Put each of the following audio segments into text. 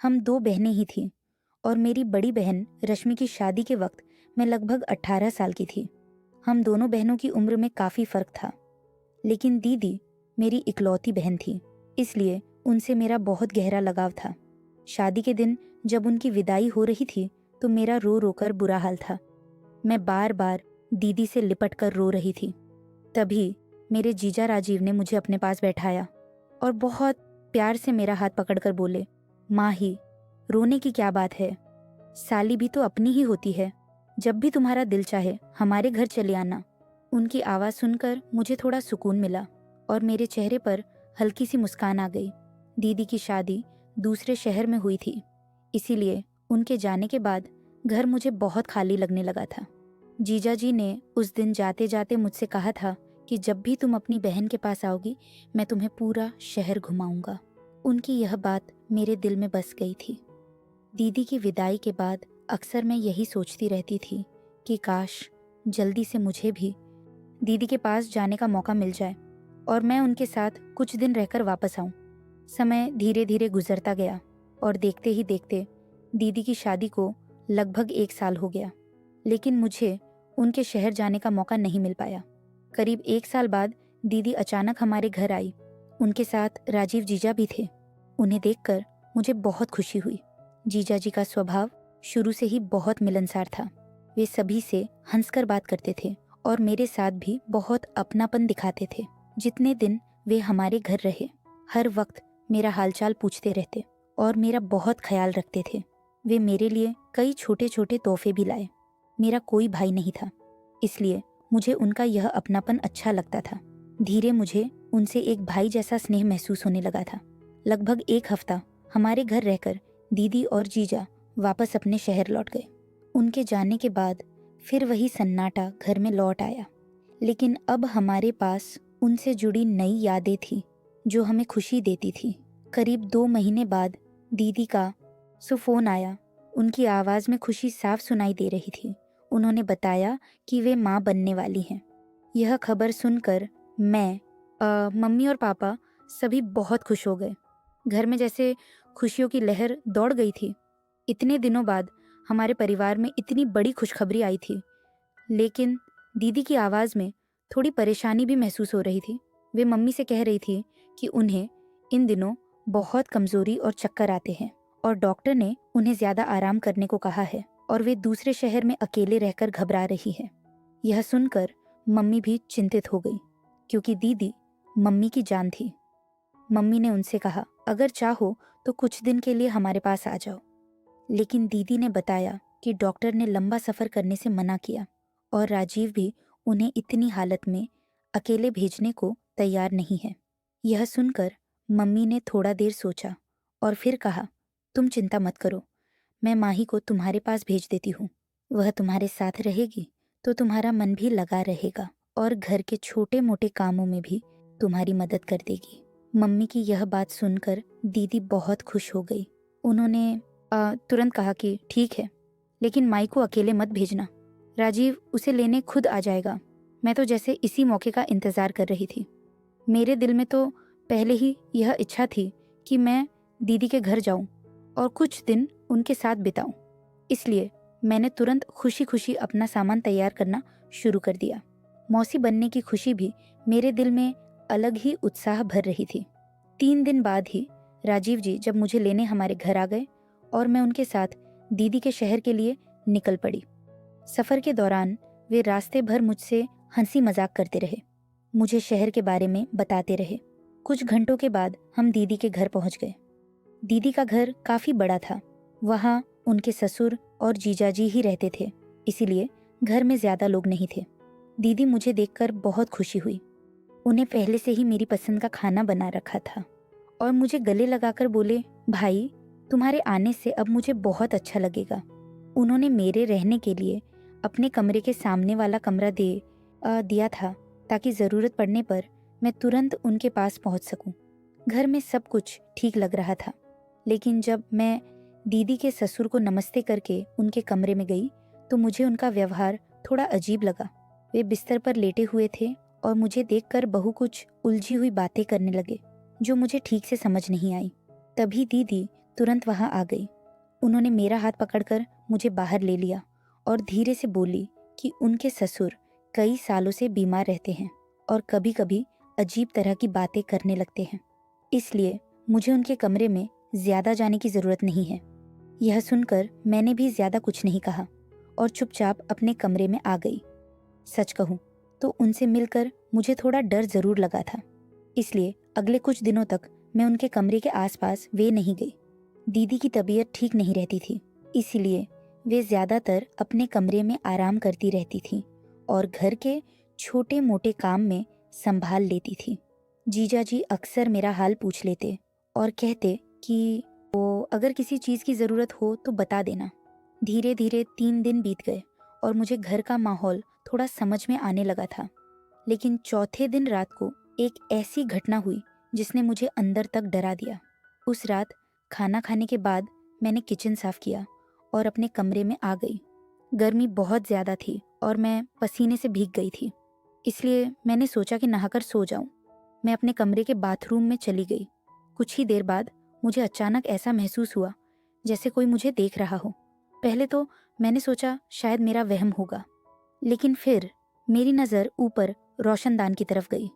हम दो बहनें ही थीं और मेरी बड़ी बहन रश्मि की शादी के वक्त मैं लगभग 18 साल की थी। हम दोनों बहनों की उम्र में काफ़ी फ़र्क था, लेकिन दीदी मेरी इकलौती बहन थी, इसलिए उनसे मेरा बहुत गहरा लगाव था। शादी के दिन जब उनकी विदाई हो रही थी तो मेरा रो रो कर बुरा हाल था। मैं बार बार दीदी से लिपट कर रो रही थी। तभी मेरे जीजा राजीव ने मुझे अपने पास बैठाया और बहुत प्यार से मेरा हाथ पकड़कर बोले, माही, रोने की क्या बात है, साली भी तो अपनी ही होती है, जब भी तुम्हारा दिल चाहे हमारे घर चले आना। उनकी आवाज़ सुनकर मुझे थोड़ा सुकून मिला और मेरे चेहरे पर हल्की सी मुस्कान आ गई। दीदी की शादी दूसरे शहर में हुई थी, इसीलिए उनके जाने के बाद घर मुझे बहुत खाली लगने लगा था। जीजा जी ने उस दिन जाते जाते मुझसे कहा था कि जब भी तुम अपनी बहन के पास आओगी मैं तुम्हें पूरा शहर घुमाऊंगा। उनकी यह बात मेरे दिल में बस गई थी। दीदी की विदाई के बाद अक्सर मैं यही सोचती रहती थी कि काश जल्दी से मुझे भी दीदी के पास जाने का मौका मिल जाए और मैं उनके साथ कुछ दिन रहकर वापस आऊं। समय धीरे धीरे गुजरता गया और देखते ही देखते दीदी की शादी को लगभग 1 साल हो गया, लेकिन मुझे उनके शहर जाने का मौका नहीं मिल पाया। करीब 1 साल बाद दीदी अचानक हमारे घर आई। उनके साथ राजीव जीजा भी थे। उन्हें देखकर मुझे बहुत खुशी हुई। जीजा जी का स्वभाव शुरू से ही बहुत मिलनसार था। वे सभी से हंसकर बात करते थे और मेरे साथ भी बहुत अपनापन दिखाते थे। जितने दिन वे हमारे घर रहे, हर वक्त मेरा हालचाल पूछते रहते और मेरा बहुत ख्याल रखते थे। वे मेरे लिए कई छोटे छोटे तोहफे भी लाए। मेरा कोई भाई नहीं था, इसलिए मुझे उनका यह अपनापन अच्छा लगता था। धीरे मुझे उनसे एक भाई जैसा स्नेह महसूस होने लगा था। लगभग 1 हफ्ता हमारे घर रहकर दीदी और जीजा वापस अपने शहर लौट गए। उनके जाने के बाद फिर वही सन्नाटा घर में लौट आया, लेकिन अब हमारे पास उनसे जुड़ी नई यादें थी जो हमें खुशी देती थी। करीब 2 महीने बाद दीदी का फोन आया। उनकी आवाज़ में खुशी साफ सुनाई दे रही थी। उन्होंने बताया कि वे माँ बनने वाली हैं। यह खबर सुनकर मैं, मम्मी और पापा सभी बहुत खुश हो गए। घर में जैसे खुशियों की लहर दौड़ गई थी। इतने दिनों बाद हमारे परिवार में इतनी बड़ी खुशखबरी आई थी, लेकिन दीदी की आवाज़ में थोड़ी परेशानी भी महसूस हो रही थी। वे मम्मी से कह रही थी कि उन्हें इन दिनों बहुत कमज़ोरी और चक्कर आते हैं और डॉक्टर ने उन्हें ज़्यादा आराम करने को कहा है और वे दूसरे शहर में अकेले रहकर घबरा रही है। यह सुनकर मम्मी भी चिंतित हो गई, क्योंकि दीदी मम्मी की जान थी। मम्मी ने उनसे कहा, अगर चाहो तो कुछ दिन के लिए हमारे पास आ जाओ। लेकिन दीदी ने बताया कि डॉक्टर ने लंबा सफ़र करने से मना किया और राजीव भी उन्हें इतनी हालत में अकेले भेजने को तैयार नहीं है। यह सुनकर मम्मी ने थोड़ा देर सोचा और फिर कहा, तुम चिंता मत करो, मैं माही को तुम्हारे पास भेज देती हूँ। वह तुम्हारे साथ रहेगी तो तुम्हारा मन भी लगा रहेगा और घर के छोटे मोटे कामों में भी तुम्हारी मदद कर देगी। मम्मी की यह बात सुनकर दीदी बहुत खुश हो गई। उन्होंने तुरंत कहा कि ठीक है, लेकिन माई को अकेले मत भेजना, राजीव उसे लेने खुद आ जाएगा। मैं तो जैसे इसी मौके का इंतज़ार कर रही थी। मेरे दिल में तो पहले ही यह इच्छा थी कि मैं दीदी के घर जाऊं और कुछ दिन उनके साथ बिताऊं। इसलिए मैंने तुरंत खुशी खुशी अपना सामान तैयार करना शुरू कर दिया। मौसी बनने की खुशी भी मेरे दिल में अलग ही उत्साह भर रही थी। 3 दिन बाद ही राजीव जी जब मुझे लेने हमारे घर आ गए और मैं उनके साथ दीदी के शहर के लिए निकल पड़ी। सफ़र के दौरान वे रास्ते भर मुझसे हंसी मजाक करते रहे, मुझे शहर के बारे में बताते रहे। कुछ घंटों के बाद हम दीदी के घर पहुंच गए। दीदी का घर काफ़ी बड़ा था। वहाँ उनके ससुर और जीजाजी ही रहते थे, इसीलिए घर में ज़्यादा लोग नहीं थे। दीदी मुझे देखकर बहुत खुशी हुई। उन्हें पहले से ही मेरी पसंद का खाना बना रखा था और मुझे गले लगाकर बोले, भाई तुम्हारे आने से अब मुझे बहुत अच्छा लगेगा। उन्होंने मेरे रहने के लिए अपने कमरे के सामने वाला कमरा दिया था ताकि ज़रूरत पड़ने पर मैं तुरंत उनके पास पहुंच सकूं। घर में सब कुछ ठीक लग रहा था, लेकिन जब मैं दीदी के ससुर को नमस्ते करके उनके कमरे में गई तो मुझे उनका व्यवहार थोड़ा अजीब लगा। वे बिस्तर पर लेटे हुए थे और मुझे देखकर बहु कुछ उलझी हुई बातें करने लगे जो मुझे ठीक से समझ नहीं आई। तभी दीदी तुरंत वहां आ गई। उन्होंने मेरा हाथ पकड़कर मुझे बाहर ले लिया और धीरे से बोली कि उनके ससुर कई सालों से बीमार रहते हैं और कभी कभी अजीब तरह की बातें करने लगते हैं, इसलिए मुझे उनके कमरे में ज्यादा जाने की जरूरत नहीं है। यह सुनकर मैंने भी ज्यादा कुछ नहीं कहा और चुपचाप अपने कमरे में आ गई। सच कहूं तो उनसे मिलकर मुझे थोड़ा डर जरूर लगा था, इसलिए अगले कुछ दिनों तक मैं उनके कमरे के आसपास वे नहीं गई। दीदी की तबीयत ठीक नहीं रहती थी, इसीलिए वे ज्यादातर अपने कमरे में आराम करती रहती थी और घर के छोटे मोटे काम में संभाल लेती थी। जीजा जी अक्सर मेरा हाल पूछ लेते और कहते कि अगर किसी चीज़ की ज़रूरत हो तो बता देना। धीरे धीरे 3 दिन बीत गए और मुझे घर का माहौल थोड़ा समझ में आने लगा था। लेकिन चौथे दिन रात को एक ऐसी घटना हुई जिसने मुझे अंदर तक डरा दिया। उस रात खाना खाने के बाद मैंने किचन साफ किया और अपने कमरे में आ गई। गर्मी बहुत ज़्यादा थी और मैं पसीने से भीग गई थी, इसलिए मैंने सोचा कि नहाकर सो जाऊं। मैं अपने कमरे के बाथरूम में चली गई। कुछ ही देर बाद मुझे अचानक ऐसा महसूस हुआ जैसे कोई मुझे देख रहा हो। पहले तो मैंने सोचा शायद मेरा वहम होगा, लेकिन फिर मेरी नज़र ऊपर रोशनदान की तरफ गई।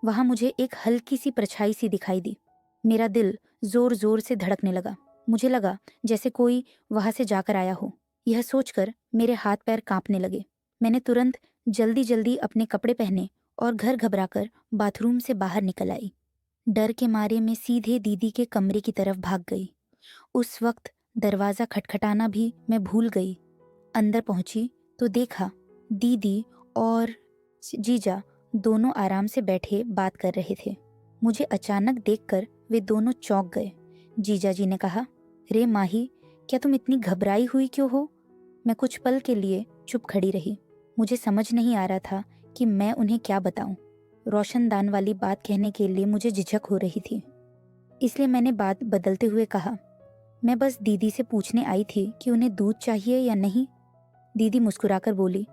वहां मुझे एक हल्की सी परछाई सी दिखाई दी। मेरा दिल जोर जोर से धड़कने लगा। मुझे लगा जैसे कोई वहां से जाकर आया हो। यह सोचकर मेरे हाथ पैर कांपने लगे। मैंने तुरंत जल्दी जल्दी अपने कपड़े पहने और घर घबराकर बाथरूम से बाहर निकल आई। डर के मारे मैं सीधे दीदी के कमरे की तरफ भाग गई। उस वक्त दरवाज़ा खटखटाना भी मैं भूल गई। अंदर पहुंची तो देखा दीदी और जीजा दोनों आराम से बैठे बात कर रहे थे। मुझे अचानक देखकर वे दोनों चौंक गए। जीजा जी ने कहा, रे माही, क्या तुम इतनी घबराई हुई क्यों हो? मैं कुछ पल के लिए चुप खड़ी रही। मुझे समझ नहीं आ रहा था कि मैं उन्हें क्या बताऊं। रोशनदान वाली बात कहने के लिए मुझे झिझक हो रही थी, इसलिए मैंने बात बदलते हुए कहा, मैं बस दीदी से पूछने आई थी कि उन्हें दूध चाहिए या नहीं। दीदी मुस्कुराकर बोली,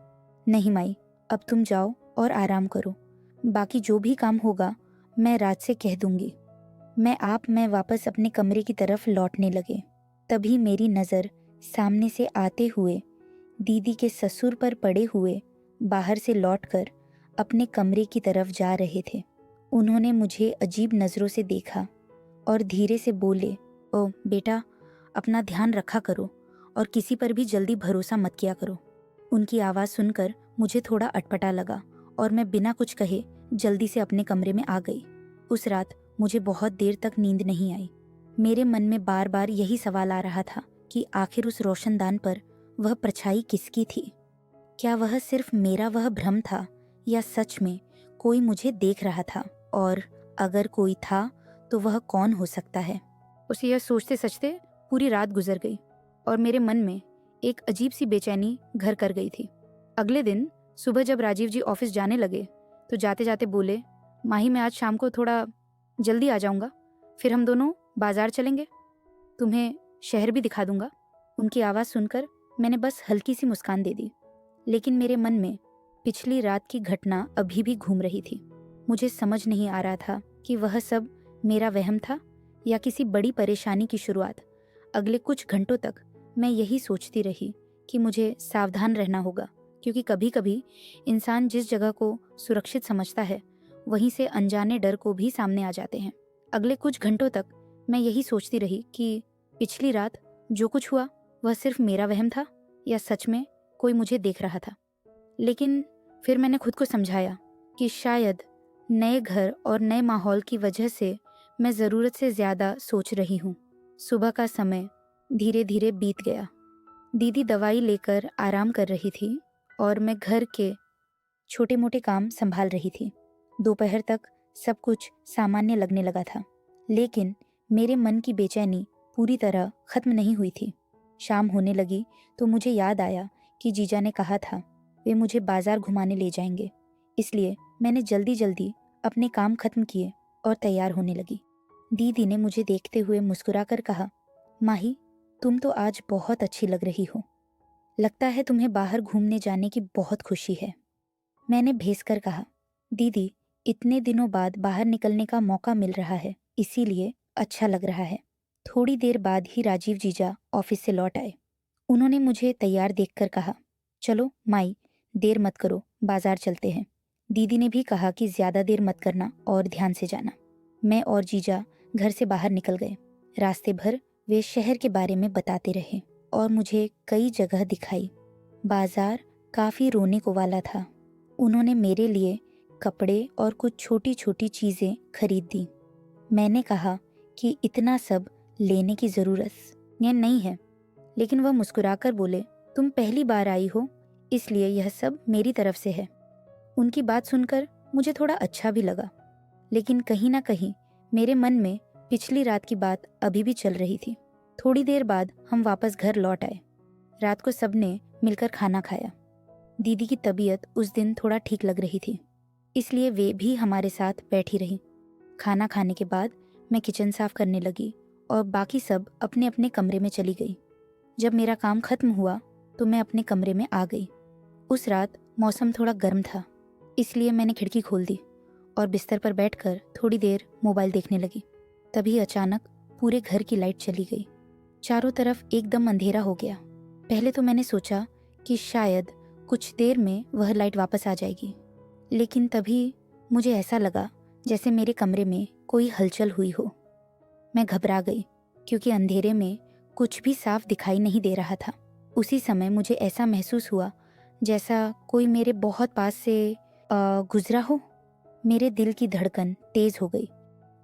नहीं माई, अब तुम जाओ और आराम करो। बाकी जो भी काम होगा मैं राज से कह दूंगी। मैं वापस अपने कमरे की तरफ लौटने लगे। तभी मेरी नज़र सामने से आते हुए दीदी के ससुर पर पड़े हुए बाहर से लौटकर अपने कमरे की तरफ जा रहे थे। उन्होंने मुझे अजीब नज़रों से देखा और धीरे से बोले, ओ बेटा, अपना ध्यान रखा करो और किसी पर भी जल्दी भरोसा मत किया करो। उनकी आवाज़ सुनकर मुझे थोड़ा अटपटा लगा और मैं बिना कुछ कहे जल्दी से अपने कमरे में आ गई। उस रात मुझे बहुत देर तक नींद नहीं आई। मेरे मन में बार बार यही सवाल आ रहा था कि आखिर उस रोशनदान पर वह परछाई किसकी थी? क्या वह सिर्फ मेरा वह भ्रम था या सच में कोई मुझे देख रहा था? और अगर कोई था तो वह कौन हो सकता है? उसे यह सोचते सोचते पूरी रात गुजर गई और मेरे मन में एक अजीब सी बेचैनी घर कर गई थी। अगले दिन सुबह जब राजीव जी ऑफिस जाने लगे तो जाते जाते बोले, माही, मैं आज शाम को थोड़ा जल्दी आ जाऊंगा, फिर हम दोनों बाजार चलेंगे, तुम्हें शहर भी दिखा दूंगा। उनकी आवाज़ सुनकर मैंने बस हल्की सी मुस्कान दे दी, लेकिन मेरे मन में पिछली रात की घटना अभी भी घूम रही थी। मुझे समझ नहीं आ रहा था कि वह सब मेरा वहम था या किसी बड़ी परेशानी की शुरुआत। अगले कुछ घंटों तक मैं यही सोचती रही कि मुझे सावधान रहना होगा, क्योंकि कभी कभी इंसान जिस जगह को सुरक्षित समझता है वहीं से अनजाने डर को भी सामने आ जाते हैं। अगले कुछ घंटों तक मैं यही सोचती रही कि पिछली रात जो कुछ हुआ वह सिर्फ मेरा वहम था या सच में कोई मुझे देख रहा था। लेकिन फिर मैंने खुद को समझाया कि शायद नए घर और नए माहौल की वजह से मैं ज़रूरत से ज़्यादा सोच रही हूँ। सुबह का समय धीरे धीरे बीत गया। दीदी दवाई लेकर आराम कर रही थी और मैं घर के छोटे मोटे काम संभाल रही थी। दोपहर तक सब कुछ सामान्य लगने लगा था, लेकिन मेरे मन की बेचैनी पूरी तरह खत्म नहीं हुई थी। शाम होने लगी तो मुझे याद आया कि जीजा ने कहा था वे मुझे बाजार घुमाने ले जाएंगे, इसलिए मैंने जल्दी जल्दी अपने काम खत्म किए और तैयार होने लगी। दीदी ने मुझे देखते हुए मुस्कुराकर कहा, माही, तुम तो आज बहुत अच्छी लग रही हो। लगता है तुम्हें बाहर घूमने जाने की बहुत खुशी है। मैंने भेंसकर कहा, दीदी, इतने दिनों बाद बाहर निकलने का मौका मिल रहा है, इसीलिए अच्छा लग रहा है। थोड़ी देर बाद ही राजीव जीजा ऑफिस से लौट आए। उन्होंने मुझे तैयार देखकर कहा, चलो माई, देर मत करो, बाजार चलते हैं। दीदी ने भी कहा कि ज़्यादा देर मत करना और ध्यान से जाना। मैं और जीजा घर से बाहर निकल गए। रास्ते भर वे शहर के बारे में बताते रहे और मुझे कई जगह दिखाई। बाजार काफ़ी रोने को वाला था। उन्होंने मेरे लिए कपड़े और कुछ छोटी छोटी चीज़ें खरीद दी। मैंने कहा कि इतना सब लेने की ज़रूरत यह नहीं है, लेकिन वह मुस्कुराकर बोले, तुम पहली बार आई हो, इसलिए यह सब मेरी तरफ से है। उनकी बात सुनकर मुझे थोड़ा अच्छा भी लगा, लेकिन कहीं ना कहीं मेरे मन में पिछली रात की बात अभी भी चल रही थी। थोड़ी देर बाद हम वापस घर लौट आए। रात को सबने मिलकर खाना खाया। दीदी की तबीयत उस दिन थोड़ा ठीक लग रही थी, इसलिए वे भी हमारे साथ बैठी रही। खाना खाने के बाद मैं किचन साफ करने लगी और बाकी सब अपने अपने कमरे में चली गई। जब मेरा काम खत्म हुआ तो मैं अपने कमरे में आ गई। उस रात मौसम थोड़ा गर्म था, इसलिए मैंने खिड़की खोल दी और बिस्तर पर बैठकर थोड़ी देर मोबाइल देखने लगी। तभी अचानक पूरे घर की लाइट चली गई। चारों तरफ एकदम अंधेरा हो गया। पहले तो मैंने सोचा कि शायद कुछ देर में वह लाइट वापस आ जाएगी, लेकिन तभी मुझे ऐसा लगा जैसे मेरे कमरे में कोई हलचल हुई हो। मैं घबरा गई क्योंकि अंधेरे में कुछ भी साफ दिखाई नहीं दे रहा था। उसी समय मुझे ऐसा महसूस हुआ जैसा कोई मेरे बहुत पास से गुजरा हो। मेरे दिल की धड़कन तेज हो गई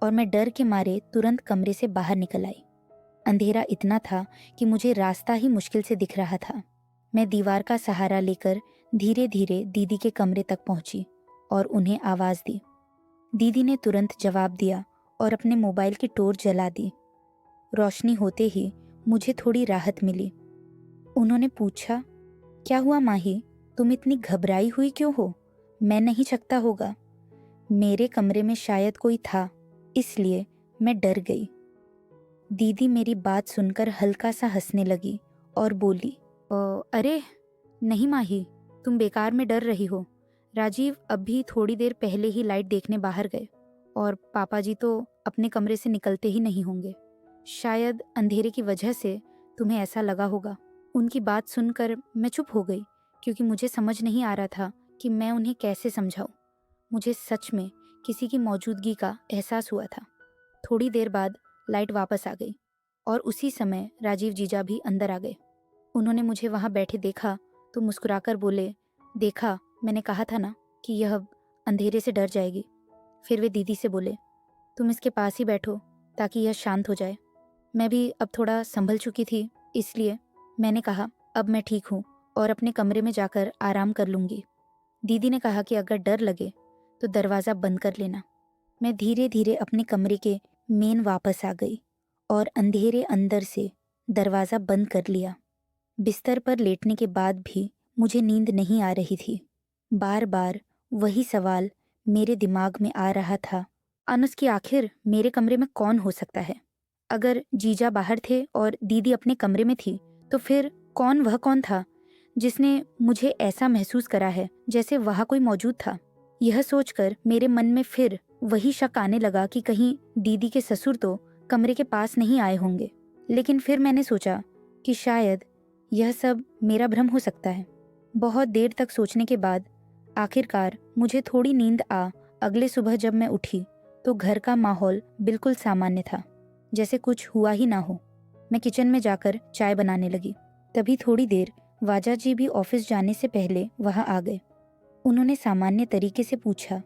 और मैं डर के मारे तुरंत कमरे से बाहर निकल आई। अंधेरा इतना था कि मुझे रास्ता ही मुश्किल से दिख रहा था। मैं दीवार का सहारा लेकर धीरे धीरे दीदी के कमरे तक पहुंची और उन्हें आवाज़ दी। दीदी ने तुरंत जवाब दिया और अपने मोबाइल की टॉर्च जला दी। रोशनी होते ही मुझे थोड़ी राहत मिली। उन्होंने पूछा, क्या हुआ माही, तुम इतनी घबराई हुई क्यों हो? मैं नहीं सकता होगा। मेरे कमरे में शायद कोई था, इसलिए मैं डर गई। दीदी मेरी बात सुनकर हल्का सा हंसने लगी और बोली, अरे नहीं माही, तुम बेकार में डर रही हो। राजीव अभी थोड़ी देर पहले ही लाइट देखने बाहर गए और पापा जी तो अपने कमरे से निकलते ही नहीं होंगे। शायद अंधेरे की वजह से तुम्हें ऐसा लगा होगा। उनकी बात सुनकर मैं चुप हो गई क्योंकि मुझे समझ नहीं आ रहा था कि मैं उन्हें कैसे समझाऊं। मुझे सच में किसी की मौजूदगी का एहसास हुआ था। थोड़ी देर बाद लाइट वापस आ गई और उसी समय राजीव जीजा भी अंदर आ गए। उन्होंने मुझे वहाँ बैठे देखा तो मुस्कुराकर बोले, देखा, मैंने कहा था ना कि यह अंधेरे से डर जाएगी। फिर वे दीदी से बोले, तुम इसके पास ही बैठो ताकि यह शांत हो जाए। मैं भी अब थोड़ा संभल चुकी थी, इसलिए मैंने कहा, अब मैं ठीक हूँ और अपने कमरे में जाकर आराम कर लूँगी। दीदी ने कहा कि अगर डर लगे तो दरवाज़ा बंद कर लेना। मैं धीरे धीरे अपने कमरे के मेन वापस आ गई और अंधेरे अंदर से दरवाज़ा बंद कर लिया। बिस्तर पर लेटने के बाद भी मुझे नींद नहीं आ रही थी। बार बार वही सवाल मेरे दिमाग में आ रहा था, अनुस की आखिर मेरे कमरे में कौन हो सकता है? अगर जीजा बाहर थे और दीदी अपने कमरे में थी तो फिर वह कौन था जिसने मुझे ऐसा महसूस करा है जैसे वहाँ कोई मौजूद था? यह सोचकर मेरे मन में फिर वही शक आने लगा कि कहीं दीदी के ससुर तो कमरे के पास नहीं आए होंगे। लेकिन फिर मैंने सोचा कि शायद यह सब मेरा भ्रम हो सकता है। बहुत देर तक सोचने के बाद आखिरकार मुझे थोड़ी नींद आ। अगले सुबह जब मैं उठी तो घर का माहौल बिल्कुल सामान्य था, जैसे कुछ हुआ ही ना हो। मैं किचन में जाकर चाय बनाने लगी। तभी थोड़ी देर वाजा जी भी ऑफिस जाने से पहले वहाँ आ गए। उन्होंने सामान्य तरीके से पूछा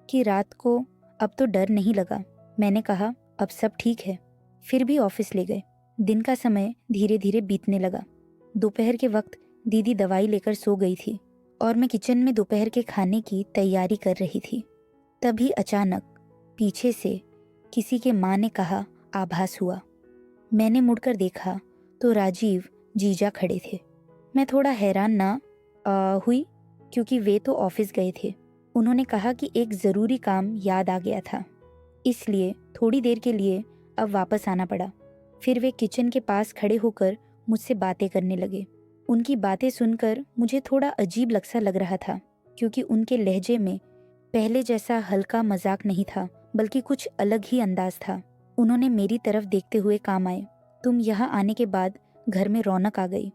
कि रात को अब तो डर नहीं लगा। मैंने कहा, अब सब ठीक है। फिर भी ऑफिस ले गए। दिन का समय धीरे धीरे बीतने लगा। दोपहर के वक्त दीदी दवाई लेकर सो गई थी और मैं किचन में दोपहर के खाने की तैयारी कर रही थी। तभी अचानक पीछे से किसी के माँ ने कहा, आभास हुआ। मैंने मुड़कर देखा तो राजीव जीजा खड़े थे। मैं थोड़ा हैरान ना हुई क्योंकि वे तो ऑफिस गए थे। उन्होंने कहा कि एक ज़रूरी काम याद आ गया था, इसलिए थोड़ी देर के लिए अब वापस आना पड़ा। फिर वे किचन के पास खड़े होकर मुझसे बातें करने लगे। उनकी बातें सुनकर मुझे थोड़ा अजीब सा लग रहा था क्योंकि उनके लहजे में पहले जैसा हल्का मजाक नहीं था, बल्कि कुछ अलग ही अंदाज था। उन्होंने मेरी तरफ देखते हुए काम आए, तुम यहाँ आने के बाद घर में रौनक आ गई।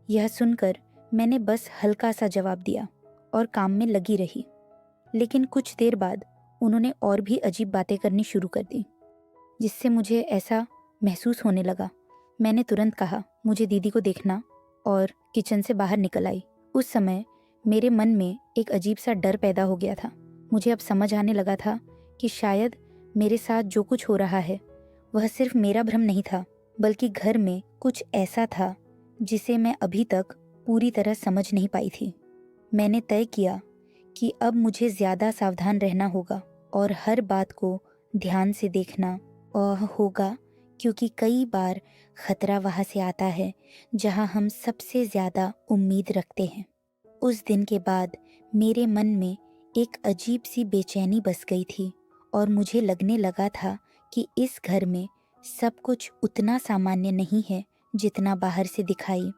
यह सुनकर मैंने बस हल्का सा जवाब दिया और काम में लगी रही। लेकिन कुछ देर बाद उन्होंने और भी अजीब बातें करनी शुरू कर दी, जिससे मुझे ऐसा महसूस होने लगा। मैंने तुरंत कहा, मुझे दीदी को देखना, और किचन से बाहर निकल आई। उस समय मेरे मन में एक अजीब सा डर पैदा हो गया था। मुझे अब समझ आने लगा था कि शायद मेरे साथ जो कुछ हो रहा है वह सिर्फ मेरा भ्रम नहीं था, बल्कि घर में कुछ ऐसा था जिसे मैं अभी तक पूरी तरह समझ नहीं पाई थी। मैंने तय किया कि अब मुझे ज़्यादा सावधान रहना होगा और हर बात को ध्यान से देखना होगा, क्योंकि कई बार खतरा वहाँ से आता है जहाँ हम सबसे ज़्यादा उम्मीद रखते हैं। उस दिन के बाद मेरे मन में एक अजीब सी बेचैनी बस गई थी और मुझे लगने लगा था कि इस घर में सब कुछ उतना सामान्य नहीं है जितना बाहर से दिखाई